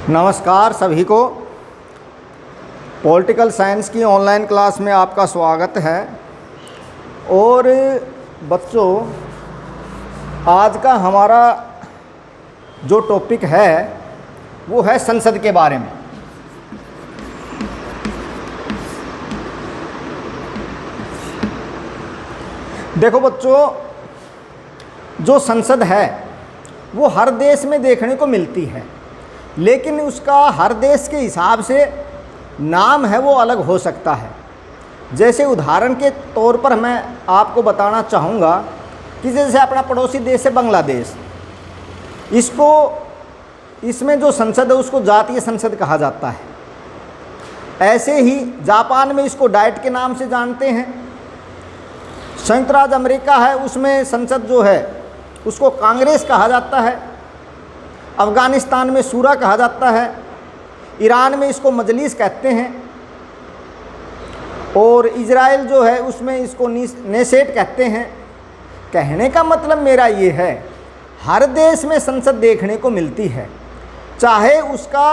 नमस्कार सभी को। पॉलिटिकल साइंस की ऑनलाइन क्लास में आपका स्वागत है। और बच्चों, आज का हमारा जो टॉपिक है वो है संसद के बारे में। देखो बच्चों, जो संसद है वो हर देश में देखने को मिलती है, लेकिन उसका हर देश के हिसाब से नाम है वो अलग हो सकता है। जैसे उदाहरण के तौर पर मैं आपको बताना चाहूँगा कि जैसे अपना पड़ोसी देश है बांग्लादेश, इसमें जो संसद है उसको जातीय संसद कहा जाता है। ऐसे ही जापान में इसको डाइट के नाम से जानते हैं। संयुक्त राज्य अमेरिका है, उसमें संसद जो है उसको कांग्रेस कहा जाता है। अफ़गानिस्तान में सूरा कहा जाता है। ईरान में इसको मजलिस कहते हैं। और इजराइल जो है उसमें इसको नेसेट कहते हैं। कहने का मतलब मेरा ये है, हर देश में संसद देखने को मिलती है, चाहे उसका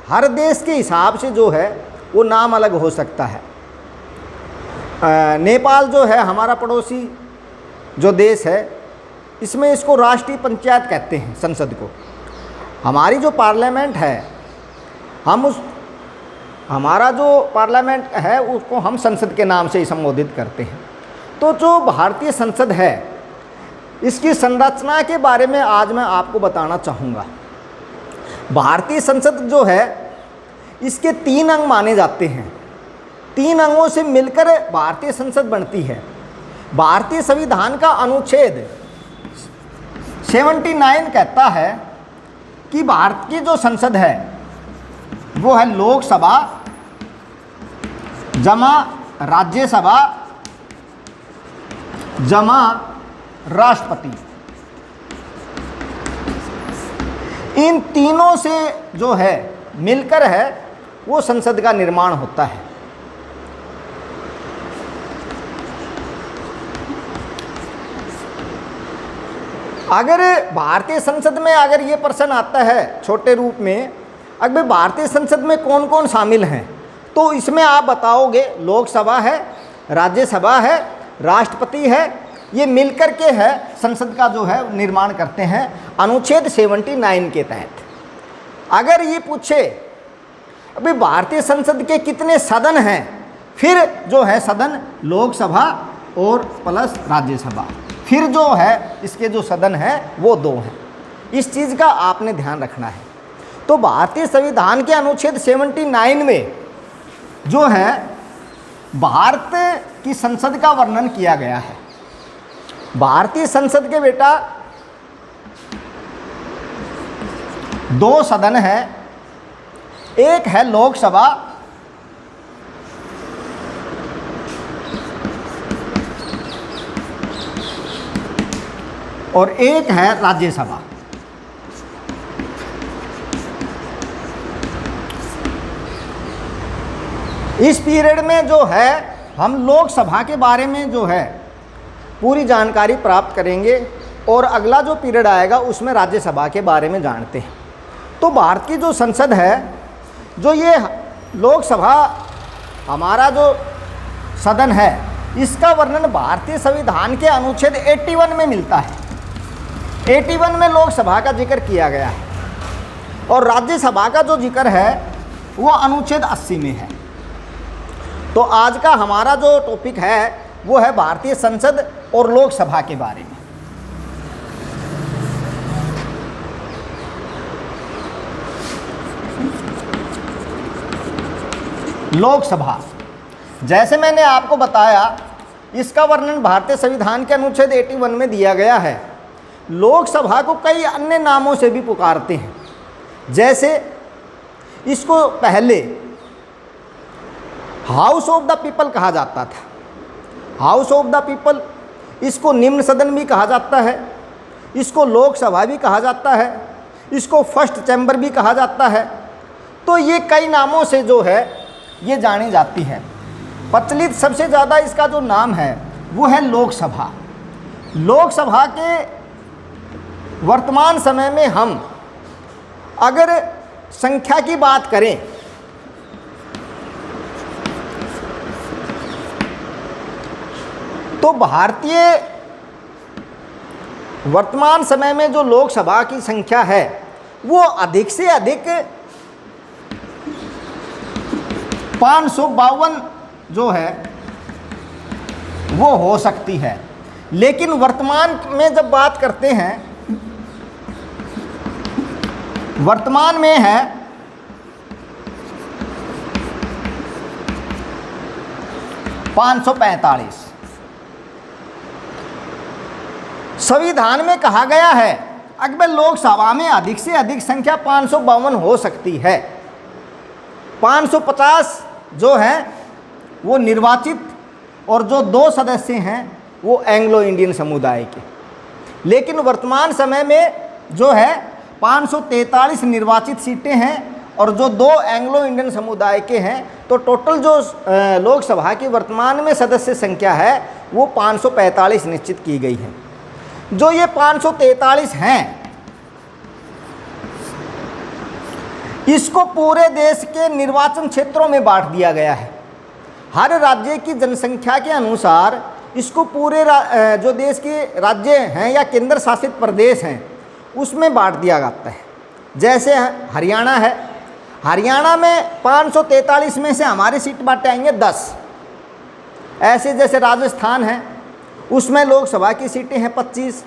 हर देश के हिसाब से जो है वो नाम अलग हो सकता है। नेपाल जो है हमारा पड़ोसी जो देश है, इसमें इसको राष्ट्रीय पंचायत कहते हैं संसद को। हमारी जो पार्लियामेंट है, हमारा जो पार्लियामेंट है उसको हम संसद के नाम से ही संबोधित करते हैं। तो जो भारतीय संसद है, इसकी संरचना के बारे में आज मैं आपको बताना चाहूँगा। भारतीय संसद जो है इसके 3 अंग माने जाते हैं। 3 अंगों से मिलकर भारतीय संसद बनती है। भारतीय संविधान का अनुच्छेद 79 कहता है कि भारत की जो संसद है वो है लोकसभा जमा राज्यसभा जमा राष्ट्रपति। इन तीनों से जो है मिलकर है वो संसद का निर्माण होता है। अगर भारतीय संसद में अगर ये प्रश्न आता है छोटे रूप में, अगर भारतीय संसद में कौन कौन शामिल हैं, तो इसमें आप बताओगे लोकसभा है, राज्यसभा है, राष्ट्रपति है, ये मिलकर के है संसद का जो है निर्माण करते हैं अनुच्छेद 79 के तहत। अगर ये पूछे अभी भारतीय संसद के कितने सदन हैं, फिर जो है सदन लोकसभा और प्लस राज्यसभा, फिर जो है इसके जो सदन हैं वो 2 हैं। इस चीज़ का आपने ध्यान रखना है। तो भारतीय संविधान के अनुच्छेद 79 में जो है भारत की संसद का वर्णन किया गया है। भारतीय संसद के बेटा 2 सदन हैं। एक है लोकसभा और एक है राज्यसभा। इस पीरियड में जो है हम लोकसभा के बारे में जो है पूरी जानकारी प्राप्त करेंगे और अगला जो पीरियड आएगा उसमें राज्यसभा के बारे में जानते हैं। तो भारत की जो संसद है, जो ये लोकसभा हमारा जो सदन है, इसका वर्णन भारतीय संविधान के अनुच्छेद 81 में मिलता है। 81 में लोकसभा का जिक्र किया गया है और राज्यसभा का जो जिक्र है वो अनुच्छेद 80 में है। तो आज का हमारा जो टॉपिक है वो है भारतीय संसद और लोकसभा के बारे में। लोकसभा, जैसे मैंने आपको बताया, इसका वर्णन भारतीय संविधान के अनुच्छेद 81 में दिया गया है। लोकसभा को कई अन्य नामों से भी पुकारते हैं। जैसे इसको पहले हाउस ऑफ द पीपल कहा जाता था, हाउस ऑफ द पीपल। इसको निम्न सदन भी कहा जाता है, इसको लोकसभा भी कहा जाता है, इसको फर्स्ट चैम्बर भी कहा जाता है। तो ये कई नामों से जो है ये जानी जाती है। प्रचलित सबसे ज़्यादा इसका जो नाम है वो है लोकसभा। लोकसभा के वर्तमान समय में हम अगर संख्या की बात करें तो भारतीय वर्तमान समय में जो लोकसभा की संख्या है वो अधिक से अधिक 552 जो है वो हो सकती है। लेकिन वर्तमान में जब बात करते हैं, वर्तमान में है 545। संविधान में कहा गया है अगर लोकसभा में अधिक से अधिक संख्या 552 हो सकती है। 550 जो है वो निर्वाचित और जो 2 सदस्य हैं वो एंग्लो इंडियन समुदाय के। लेकिन वर्तमान समय में जो है 543 निर्वाचित सीटें हैं और जो 2 एंग्लो इंडियन समुदाय के हैं, तो टोटल जो लोकसभा की वर्तमान में सदस्य संख्या है वो 545 निश्चित की गई है। जो ये 543 हैं इसको पूरे देश के निर्वाचन क्षेत्रों में बांट दिया गया है। हर राज्य की जनसंख्या के अनुसार इसको पूरे जो देश के राज्य हैं या केंद्र शासित प्रदेश हैं उसमें बांट दिया जाता है। जैसे हरियाणा है, हरियाणा में 543 में से हमारे सीट बांटे आएंगे 10। ऐसे जैसे राजस्थान है उसमें लोकसभा की सीटें हैं 25।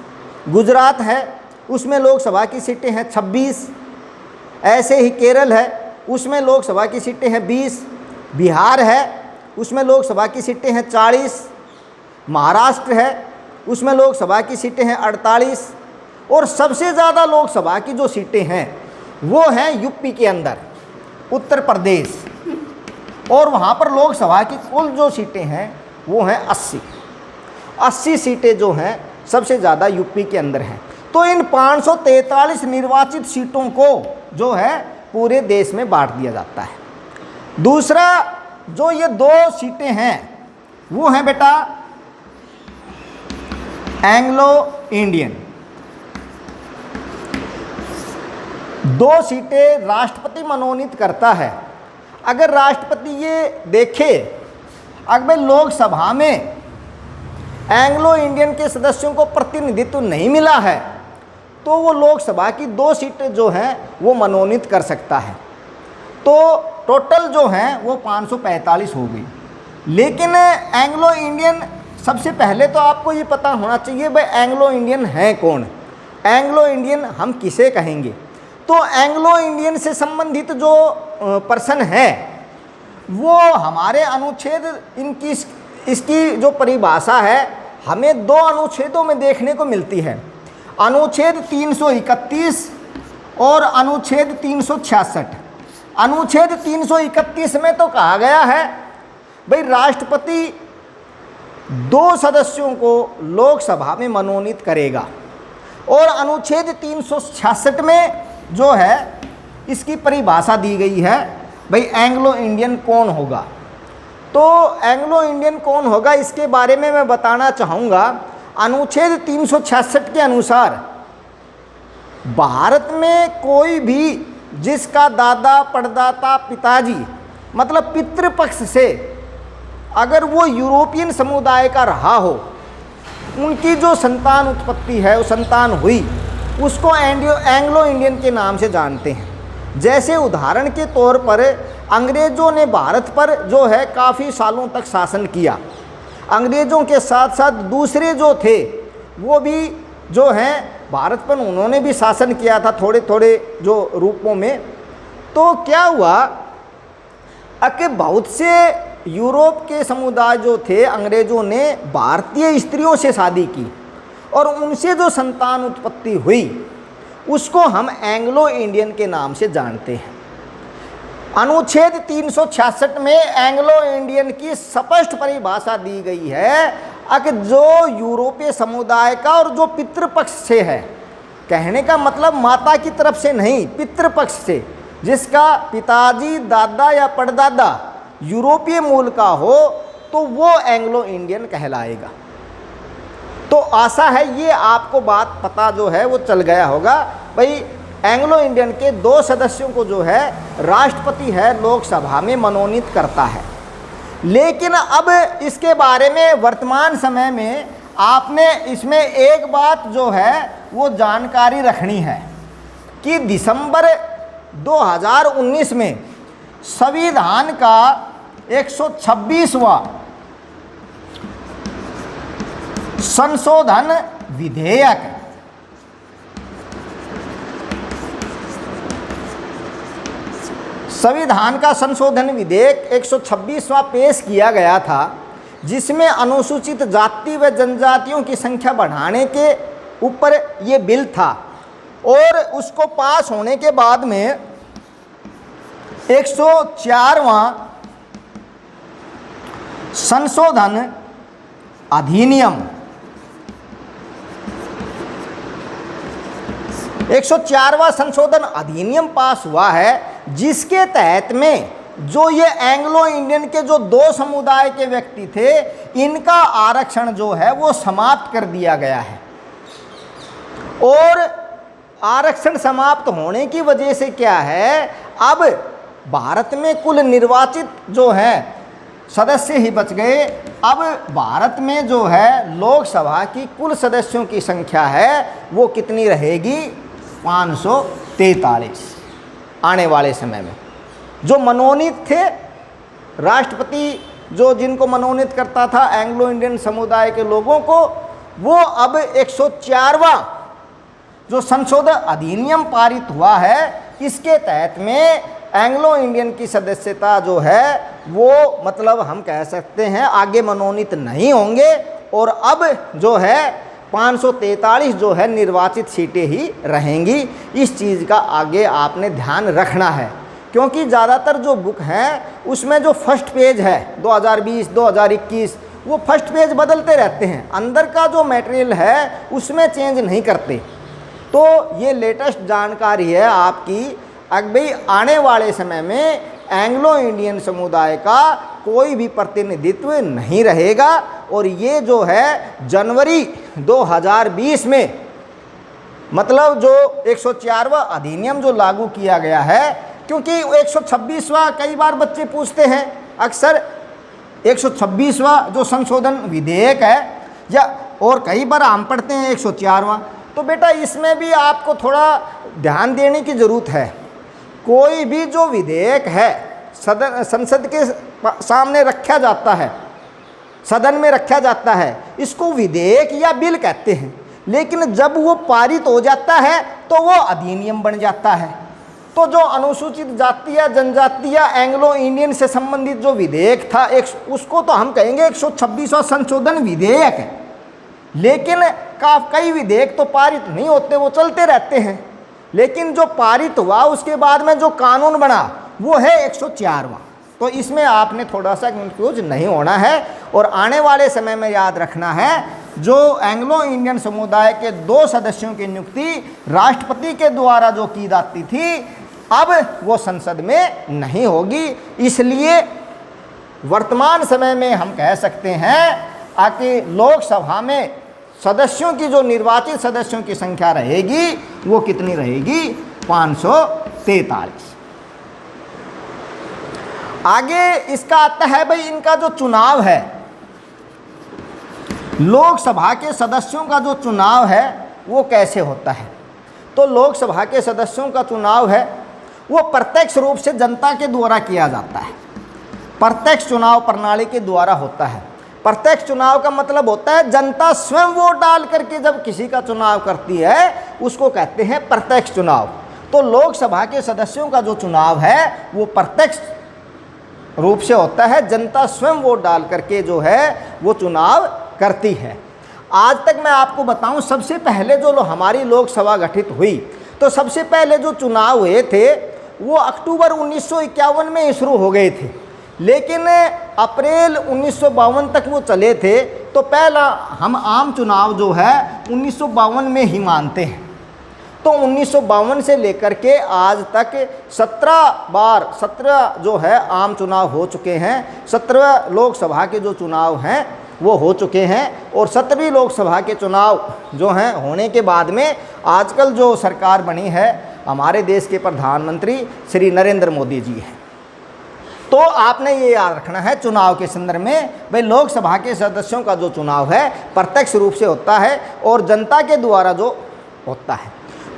गुजरात है उसमें लोकसभा की सीटें हैं 26। ऐसे ही केरल है उसमें लोकसभा की सीटें हैं 20। बिहार है उसमें लोकसभा की सीटें हैं 40। महाराष्ट्र है उसमें लोकसभा की सीटें हैं 48। और सबसे ज़्यादा लोकसभा की जो सीटें हैं वो हैं यूपी के अंदर, उत्तर प्रदेश, और वहाँ पर लोकसभा की कुल जो सीटें हैं वो हैं 80 सीटें जो हैं सबसे ज़्यादा यूपी के अंदर हैं। तो इन 543 निर्वाचित सीटों को जो है पूरे देश में बांट दिया जाता है। दूसरा जो ये 2 सीटें हैं वो हैं बेटा एंग्लो इंडियन। 2 सीटें राष्ट्रपति मनोनीत करता है। अगर राष्ट्रपति ये देखे अगर लोकसभा में एंग्लो इंडियन के सदस्यों को प्रतिनिधित्व नहीं मिला है तो वो लोकसभा की 2 सीटें जो हैं वो मनोनीत कर सकता है। तो टोटल जो हैं वो 545 हो गई। लेकिन एंग्लो इंडियन, सबसे पहले तो आपको ये पता होना चाहिए भाई एंग्लो इंडियन है कौन। एंग्लो इंडियन हम किसे कहेंगे? तो एंग्लो इंडियन से संबंधित जो पर्सन है वो हमारे अनुच्छेद इसकी जो परिभाषा है हमें 2 अनुच्छेदों में देखने को मिलती है। अनुच्छेद 331 और अनुच्छेद 366। अनुच्छेद 331 में तो कहा गया है भाई राष्ट्रपति 2 सदस्यों को लोकसभा में मनोनीत करेगा। और अनुच्छेद 366 में जो है इसकी परिभाषा दी गई है भाई एंग्लो इंडियन कौन होगा। तो एंग्लो इंडियन कौन होगा इसके बारे में मैं बताना चाहूँगा। अनुच्छेद 366 के अनुसार भारत में कोई भी जिसका दादा परदादा पिताजी मतलब पितृपक्ष से अगर वो यूरोपियन समुदाय का रहा हो, उनकी जो संतान उत्पत्ति है वो संतान हुई उसको एंग्लो इंडियन के नाम से जानते हैं। जैसे उदाहरण के तौर पर अंग्रेज़ों ने भारत पर जो है काफ़ी सालों तक शासन किया। अंग्रेज़ों के साथ साथ दूसरे जो थे वो भी जो हैं भारत पर उन्होंने भी शासन किया था थोड़े थोड़े जो रूपों में। तो क्या हुआ कि बहुत से यूरोप के समुदाय जो थे अंग्रेज़ों ने भारतीय स्त्रियों से शादी की और उनसे जो संतान उत्पत्ति हुई उसको हम एंग्लो इंडियन के नाम से जानते हैं। अनुच्छेद 366 में एंग्लो इंडियन की स्पष्ट परिभाषा दी गई है कि जो यूरोपीय समुदाय का और जो पितृपक्ष से है, कहने का मतलब माता की तरफ से नहीं, पितृपक्ष से, जिसका पिताजी दादा या परदादा यूरोपीय मूल का हो तो वो एंग्लो इंडियन कहलाएगा। तो आशा है ये आपको बात पता जो है वो चल गया होगा। भाई एंग्लो इंडियन के 2 सदस्यों को जो है राष्ट्रपति है लोकसभा में मनोनीत करता है। लेकिन अब इसके बारे में वर्तमान समय में आपने इसमें एक बात जो है वो जानकारी रखनी है कि दिसंबर 2019 में संविधान का 126वां संशोधन विधेयक संविधान का संशोधन विधेयक 126वां पेश किया गया था, जिसमें अनुसूचित जाति व जनजातियों की संख्या बढ़ाने के ऊपर ये बिल था। और उसको पास होने के बाद में 104वां संशोधन अधिनियम 104वां संशोधन अधिनियम पास हुआ है, जिसके तहत में जो ये एंग्लो इंडियन के जो 2 समुदाय के व्यक्ति थे, इनका आरक्षण जो है वो समाप्त कर दिया गया है। और आरक्षण समाप्त होने की वजह से क्या है, अब भारत में कुल निर्वाचित जो है सदस्य ही बच गए। अब भारत में जो है लोकसभा की कुल सदस्यों की संख्या है वो कितनी रहेगी, 543 आने वाले समय में। जो मनोनीत थे राष्ट्रपति, जो जिनको मनोनीत करता था एंग्लो इंडियन समुदाय के लोगों को, वो अब 104वां जो संशोधन अधिनियम पारित हुआ है, इसके तहत में एंग्लो इंडियन की सदस्यता जो है वो मतलब हम कह सकते हैं आगे मनोनीत नहीं होंगे। और अब जो है 543 जो है निर्वाचित सीटें ही रहेंगी। इस चीज़ का आगे आपने ध्यान रखना है, क्योंकि ज़्यादातर जो बुक हैं उसमें जो फर्स्ट पेज है 2020 2021 वो फर्स्ट पेज बदलते रहते हैं, अंदर का जो मटेरियल है उसमें चेंज नहीं करते। तो ये लेटेस्ट जानकारी है आपकी। अब भाई आने वाले समय में एंग्लो इंडियन समुदाय का कोई भी प्रतिनिधित्व नहीं रहेगा। और ये जो है जनवरी 2020 में मतलब जो 104वां अधिनियम जो लागू किया गया है, क्योंकि 126वां कई बार बच्चे पूछते हैं अक्सर 126वां जो संशोधन विधेयक है, या और कई बार हम पढ़ते हैं 104वां। तो बेटा इसमें भी आपको थोड़ा ध्यान देने की ज़रूरत है। कोई भी जो विधेयक है संसद के सामने रखा जाता है, सदन में रखा जाता है, इसको विधेयक या बिल कहते हैं। लेकिन जब वो पारित हो जाता है तो वो अधिनियम बन जाता है। तो जो अनुसूचित जाति या जनजाति या एंग्लो इंडियन से संबंधित जो विधेयक था उसको तो हम कहेंगे 126वां संशोधन विधेयक है। लेकिन कई विधेयक तो पारित नहीं होते, वो चलते रहते हैं। लेकिन जो पारित हुआ उसके बाद में जो कानून बना वो है 104वां। तो इसमें आपने थोड़ा सा कंफ्यूज नहीं होना है। और आने वाले समय में याद रखना है, जो एंग्लो इंडियन समुदाय के 2 सदस्यों की नियुक्ति राष्ट्रपति के द्वारा जो की जाती थी, अब वो संसद में नहीं होगी। इसलिए वर्तमान समय में हम कह सकते हैं कि लोकसभा में सदस्यों की जो निर्वाचित सदस्यों की संख्या रहेगी वो कितनी रहेगी, 543। आगे इसका आता है भाई इनका जो चुनाव है, लोकसभा के सदस्यों का जो चुनाव है वो कैसे होता है। तो लोकसभा के सदस्यों का चुनाव है वो प्रत्यक्ष रूप से जनता के द्वारा किया जाता है, प्रत्यक्ष चुनाव प्रणाली के द्वारा होता है। प्रत्यक्ष चुनाव का मतलब होता है जनता स्वयं वोट डाल करके जब किसी का चुनाव करती है उसको कहते हैं प्रत्यक्ष चुनाव। तो लोकसभा के सदस्यों का जो चुनाव है वो प्रत्यक्ष रूप से होता है, जनता स्वयं वोट डाल करके जो है वो चुनाव करती है। आज तक मैं आपको बताऊं, सबसे पहले जो हमारी लोकसभा गठित हुई तो सबसे पहले जो चुनाव हुए थे वो अक्टूबर 1951 में शुरू हो गए थे, लेकिन अप्रैल 1952 तक वो चले थे। तो पहला हम आम चुनाव जो है 1952 में ही मानते हैं। तो 1952 से लेकर के आज तक 17 जो है आम चुनाव हो चुके हैं। 17 लोकसभा के जो चुनाव हैं वो हो चुके हैं। और 17वीं लोकसभा के चुनाव जो हैं होने के बाद में आजकल जो सरकार बनी है हमारे देश के प्रधानमंत्री श्री नरेंद्र मोदी जी हैं। तो आपने ये याद रखना है चुनाव के संदर्भ में, भाई लोकसभा के सदस्यों का जो चुनाव है प्रत्यक्ष रूप से होता है और जनता के द्वारा जो होता है।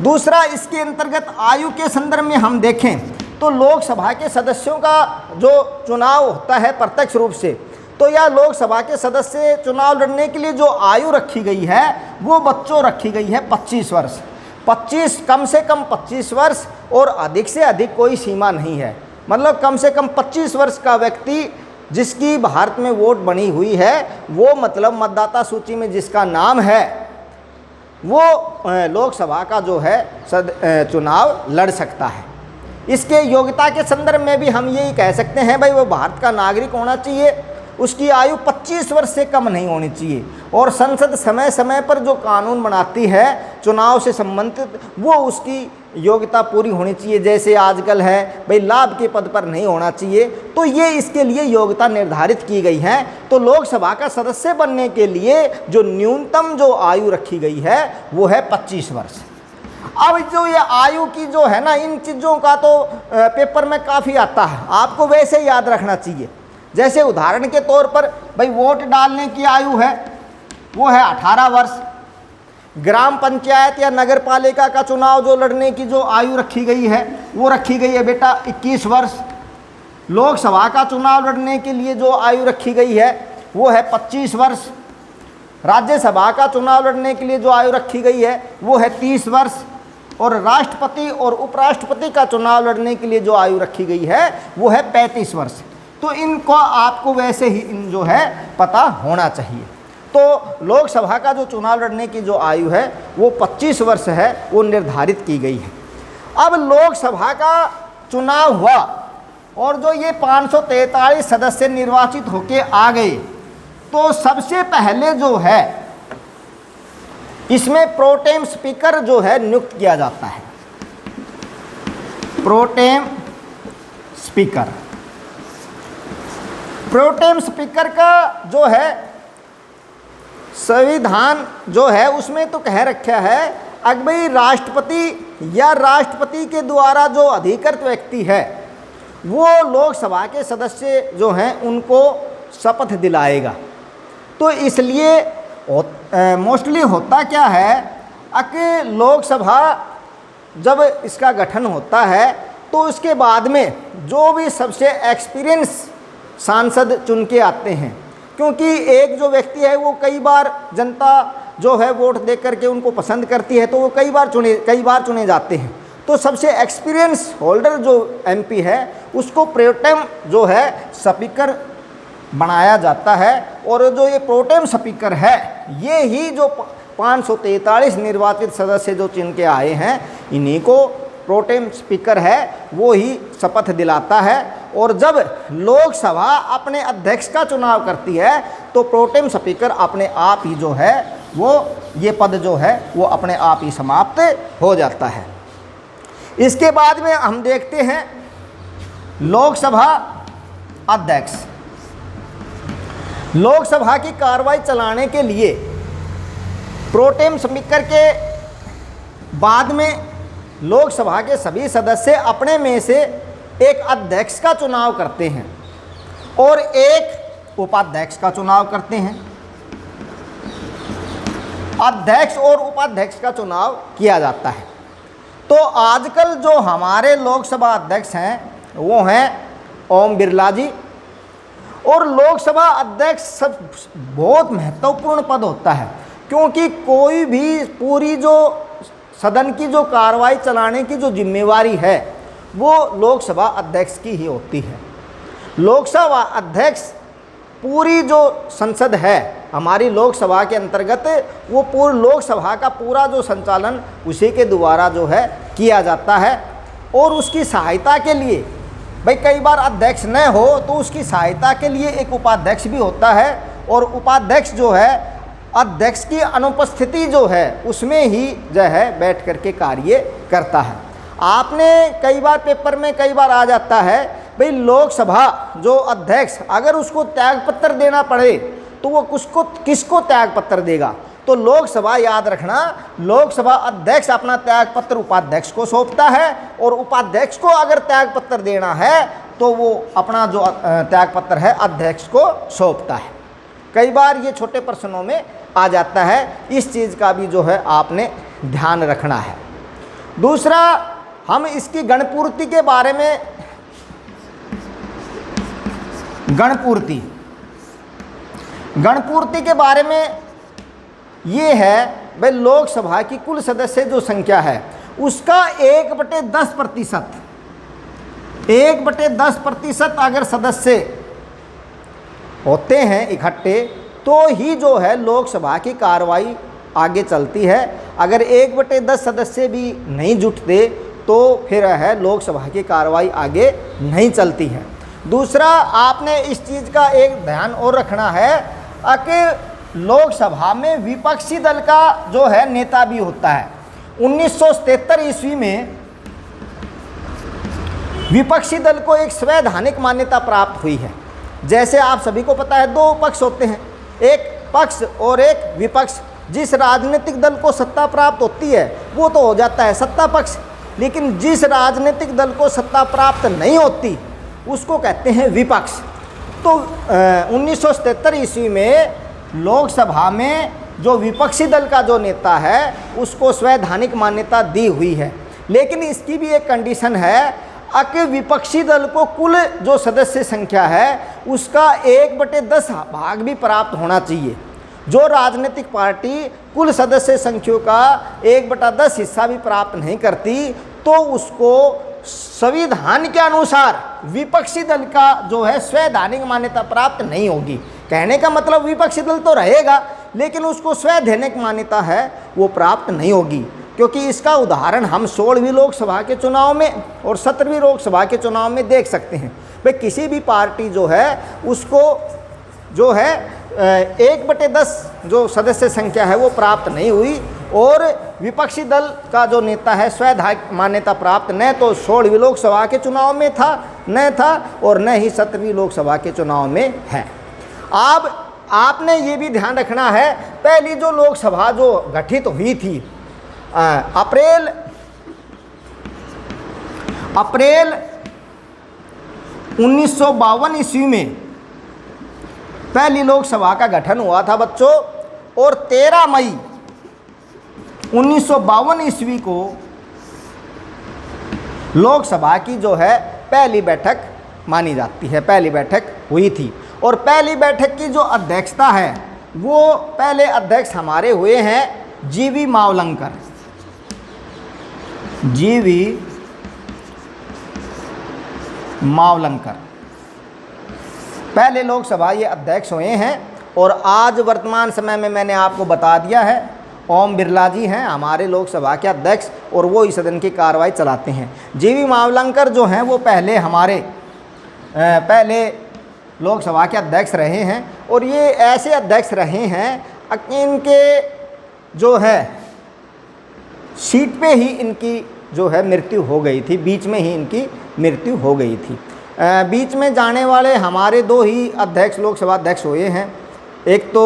दूसरा, इसके अंतर्गत आयु के संदर्भ में हम देखें तो लोकसभा के सदस्यों का जो चुनाव होता है प्रत्यक्ष रूप से, तो यह लोकसभा के सदस्य चुनाव लड़ने के लिए जो आयु रखी गई है वो बच्चों रखी गई है 25 वर्ष। 25 कम से कम 25 वर्ष और अधिक से अधिक कोई सीमा नहीं है। मतलब कम से कम 25 वर्ष का व्यक्ति जिसकी भारत में वोट बनी हुई है, वो मतलब मतदाता सूची में जिसका नाम है, वो लोकसभा का जो है चुनाव लड़ सकता है। इसके योग्यता के संदर्भ में भी हम यही कह सकते हैं भाई वो भारत का नागरिक होना चाहिए, उसकी आयु 25 वर्ष से कम नहीं होनी चाहिए, और संसद समय समय पर जो कानून बनाती है चुनाव से संबंधित वो उसकी योग्यता पूरी होनी चाहिए। जैसे आजकल है भाई लाभ के पद पर नहीं होना चाहिए, तो ये इसके लिए योग्यता निर्धारित की गई है। तो लोकसभा का सदस्य बनने के लिए जो न्यूनतम जो आयु रखी गई है वो है 25 वर्ष। अब जो ये आयु की जो है ना, इन चीज़ों का तो पेपर में काफ़ी आता है, आपको वैसे याद रखना चाहिए। जैसे उदाहरण के तौर पर भाई वोट डालने की आयु है वो है 18 वर्ष। ग्राम पंचायत या नगर पालिका का चुनाव जो लड़ने की जो आयु रखी गई है वो रखी गई है बेटा 21 वर्ष। लोकसभा का चुनाव लड़ने के लिए जो आयु रखी गई है वो है 25 वर्ष। राज्यसभा का चुनाव लड़ने के लिए जो आयु रखी गई है वो है 30 वर्ष। और राष्ट्रपति और उपराष्ट्रपति का चुनाव लड़ने के लिए जो आयु रखी गई है वो है 35 वर्ष। तो इनको आपको वैसे ही इन जो है पता होना चाहिए। तो लोकसभा का जो चुनाव लड़ने की जो आयु है वो 25 वर्ष है, वो निर्धारित की गई है। अब लोकसभा का चुनाव हुआ और जो ये 543 सदस्य निर्वाचित होके आ गए, तो सबसे पहले जो है इसमें प्रोटेम स्पीकर जो है नियुक्त किया जाता है। प्रोटेम स्पीकर, प्रोटेम स्पीकर का जो है संविधान जो है उसमें तो कह रखा है अगर भाई राष्ट्रपति या राष्ट्रपति के द्वारा जो अधिकृत व्यक्ति है वो लोकसभा के सदस्य जो हैं उनको शपथ दिलाएगा। तो इसलिए मोस्टली होता क्या है कि लोकसभा जब इसका गठन होता है तो उसके बाद में जो भी सबसे एक्सपीरियंस सांसद चुन के आते हैं, क्योंकि एक जो व्यक्ति है वो कई बार जनता जो है वोट दे करके उनको पसंद करती है, तो वो कई बार चुने जाते हैं। तो सबसे एक्सपीरियंस होल्डर जो एमपी है उसको प्रोटेम जो है स्पीकर बनाया जाता है। और जो ये प्रोटेम स्पीकर है ये ही जो 543 निर्वाचित सदस्य जो चुन के आए हैं इन्हीं को प्रोटेम स्पीकर है वो ही शपथ दिलाता है। और जब लोकसभा अपने अध्यक्ष का चुनाव करती है तो प्रोटेम स्पीकर अपने आप ही जो है वो ये पद जो है वो अपने आप ही समाप्त हो जाता है। इसके बाद में हम देखते हैं लोकसभा अध्यक्ष। लोकसभा की कार्रवाई चलाने के लिए प्रोटेम स्पीकर के बाद में लोकसभा के सभी सदस्य अपने में से एक अध्यक्ष का चुनाव करते हैं और एक उपाध्यक्ष का चुनाव करते हैं। अध्यक्ष और उपाध्यक्ष का चुनाव किया जाता है। तो आजकल जो हमारे लोकसभा अध्यक्ष हैं वो हैं ओम बिरला जी। और लोकसभा अध्यक्ष सब बहुत महत्वपूर्ण पद होता है, क्योंकि कोई भी पूरी जो सदन की जो कार्रवाई चलाने की जो जिम्मेवारी है वो लोकसभा अध्यक्ष की ही होती है। लोकसभा अध्यक्ष पूरी जो संसद है हमारी लोकसभा के अंतर्गत, वो पूरी लोकसभा का पूरा जो संचालन उसी के द्वारा जो है किया जाता है। और उसकी सहायता के लिए भाई कई बार अध्यक्ष न हो तो उसकी सहायता के लिए एक उपाध्यक्ष भी होता है, और उपाध्यक्ष जो है अध्यक्ष की अनुपस्थिति जो है उसमें ही जो है बैठ करके कार्य करता है। आपने कई बार पेपर में कई बार आ जाता है भाई लोकसभा जो अध्यक्ष अगर उसको त्यागपत्र देना पड़े तो वो किसको त्यागपत्र देगा, तो लोकसभा, याद रखना, लोकसभा अध्यक्ष अपना त्यागपत्र उपाध्यक्ष को सौंपता है, और उपाध्यक्ष को अगर त्यागपत्र देना है तो वो अपना जो त्यागपत्र है अध्यक्ष को सौंपता है। कई बार ये छोटे प्रश्नों में आ जाता है, इस चीज़ का भी जो है आपने ध्यान रखना है। दूसरा, हम इसकी गणपूर्ति के बारे में, गणपूर्ति के बारे में ये है भाई, लोकसभा की कुल सदस्य जो संख्या है उसका 1/10%, 1/10% अगर सदस्य होते हैं इकट्ठे तो ही जो है लोकसभा की कार्रवाई आगे चलती है। अगर 1/10 सदस्य भी नहीं जुटते तो फिर है लोकसभा की कार्रवाई आगे नहीं चलती है। दूसरा, आपने इस चीज़ का एक ध्यान और रखना है कि लोकसभा में विपक्षी दल का जो है नेता भी होता है। 1977 ईस्वी में विपक्षी दल को एक संवैधानिक मान्यता प्राप्त हुई है। जैसे आप सभी को पता है, दो पक्ष होते हैं, एक पक्ष और एक विपक्ष। जिस राजनीतिक दल को सत्ता प्राप्त होती है वो तो हो जाता है सत्ता पक्ष, लेकिन जिस राजनीतिक दल को सत्ता प्राप्त नहीं होती उसको कहते हैं विपक्ष। तो 1977 ईस्वी में लोकसभा में जो विपक्षी दल का जो नेता है उसको संवैधानिक मान्यता दी हुई है, लेकिन इसकी भी एक कंडीशन है कि विपक्षी दल को कुल जो सदस्य संख्या है उसका 1/10 भाग भी प्राप्त होना चाहिए। जो राजनीतिक पार्टी कुल सदस्य संख्या का 1/10 हिस्सा भी प्राप्त नहीं करती तो उसको संविधान के अनुसार विपक्षी दल का जो है संवैधानिक मान्यता प्राप्त नहीं होगी। कहने का मतलब विपक्षी दल तो रहेगा लेकिन उसको संवैधानिक मान्यता है वो प्राप्त नहीं होगी। क्योंकि इसका उदाहरण हम 16वीं लोकसभा के चुनाव में और 17वीं लोकसभा के चुनाव में देख सकते हैं। भाई किसी भी पार्टी जो है उसको जो है 1/10 जो सदस्य संख्या है वो प्राप्त नहीं हुई, और विपक्षी दल का जो नेता है संवैधानिक मान्यता प्राप्त न तो 16वीं लोकसभा के चुनाव में था और न ही 17वीं लोकसभा के चुनाव में है। अब आपने ये भी ध्यान रखना है, पहली जो लोकसभा जो गठित हुई थी अप्रैल 1952 ईस्वी में पहली लोकसभा का गठन हुआ था बच्चों, और 13 मई 1952 ईस्वी को लोकसभा की जो है पहली बैठक मानी जाती है, पहली बैठक हुई थी। और पहली बैठक की जो अध्यक्षता है वो पहले अध्यक्ष हमारे हुए हैं जीवी मावलंकर। जीवी मावलंकर पहले लोकसभा ये अध्यक्ष हुए हैं। और आज वर्तमान समय में मैंने आपको बता दिया है ओम बिरला जी हैं हमारे लोकसभा के अध्यक्ष, और वो इस सदन की कार्रवाई चलाते हैं। जीवी मावलंकर जो हैं वो पहले हमारे पहले लोकसभा के अध्यक्ष रहे हैं, और ये ऐसे अध्यक्ष रहे हैं इनके जो है सीट पे ही इनकी जो है मृत्यु हो गई थी, बीच में ही इनकी मृत्यु हो गई थी। बीच में जाने वाले हमारे दो ही अध्यक्ष लोकसभा अध्यक्ष हुए हैं, एक तो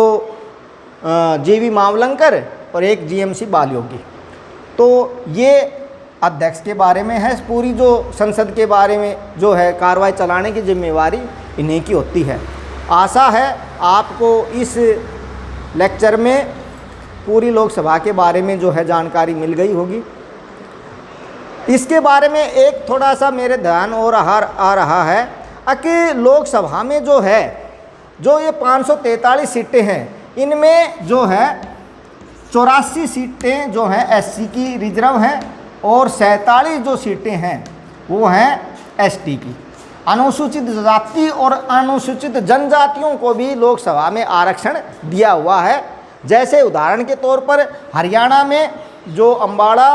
जीवी मावलंकर और एक जीएमसी बालयोगी। तो ये अध्यक्ष के बारे में है, पूरी जो संसद के बारे में जो है कार्रवाई चलाने की जिम्मेवारी इन्हीं की होती है। आशा है आपको इस लेक्चर में पूरी लोकसभा के बारे में जो है जानकारी मिल गई होगी। इसके बारे में एक थोड़ा सा मेरे ध्यान और आ रहा है कि लोकसभा में जो है जो ये 543 सीटें हैं, इनमें जो है 84 सीटें जो हैं एससी की रिजर्व हैं, और 47 जो सीटें हैं वो हैं एसटी की। अनुसूचित जाति और अनुसूचित जनजातियों को भी लोकसभा में आरक्षण दिया हुआ है। जैसे उदाहरण के तौर पर हरियाणा में जो अम्बाड़ा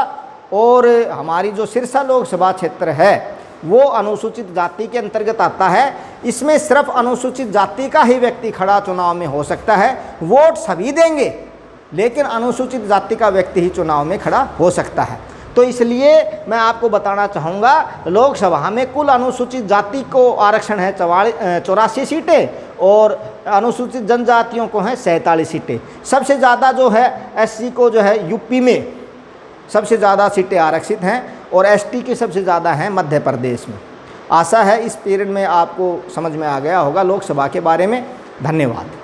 और हमारी जो सिरसा लोकसभा क्षेत्र है वो अनुसूचित जाति के अंतर्गत आता है। इसमें सिर्फ अनुसूचित जाति का ही व्यक्ति खड़ा चुनाव में हो सकता है। वोट सभी देंगे लेकिन अनुसूचित जाति का व्यक्ति ही चुनाव में खड़ा हो सकता है। तो इसलिए मैं आपको बताना चाहूँगा, लोकसभा में कुल अनुसूचित जाति को आरक्षण है 84 सीटें और अनुसूचित जनजातियों को हैं 47 सीटें। सबसे ज़्यादा जो है एससी को जो है यूपी में सबसे ज़्यादा सीटें आरक्षित हैं और एसटी की सबसे ज़्यादा हैं मध्य प्रदेश में। आशा है इस पीरियड में आपको समझ में आ गया होगा लोकसभा के बारे में। धन्यवाद।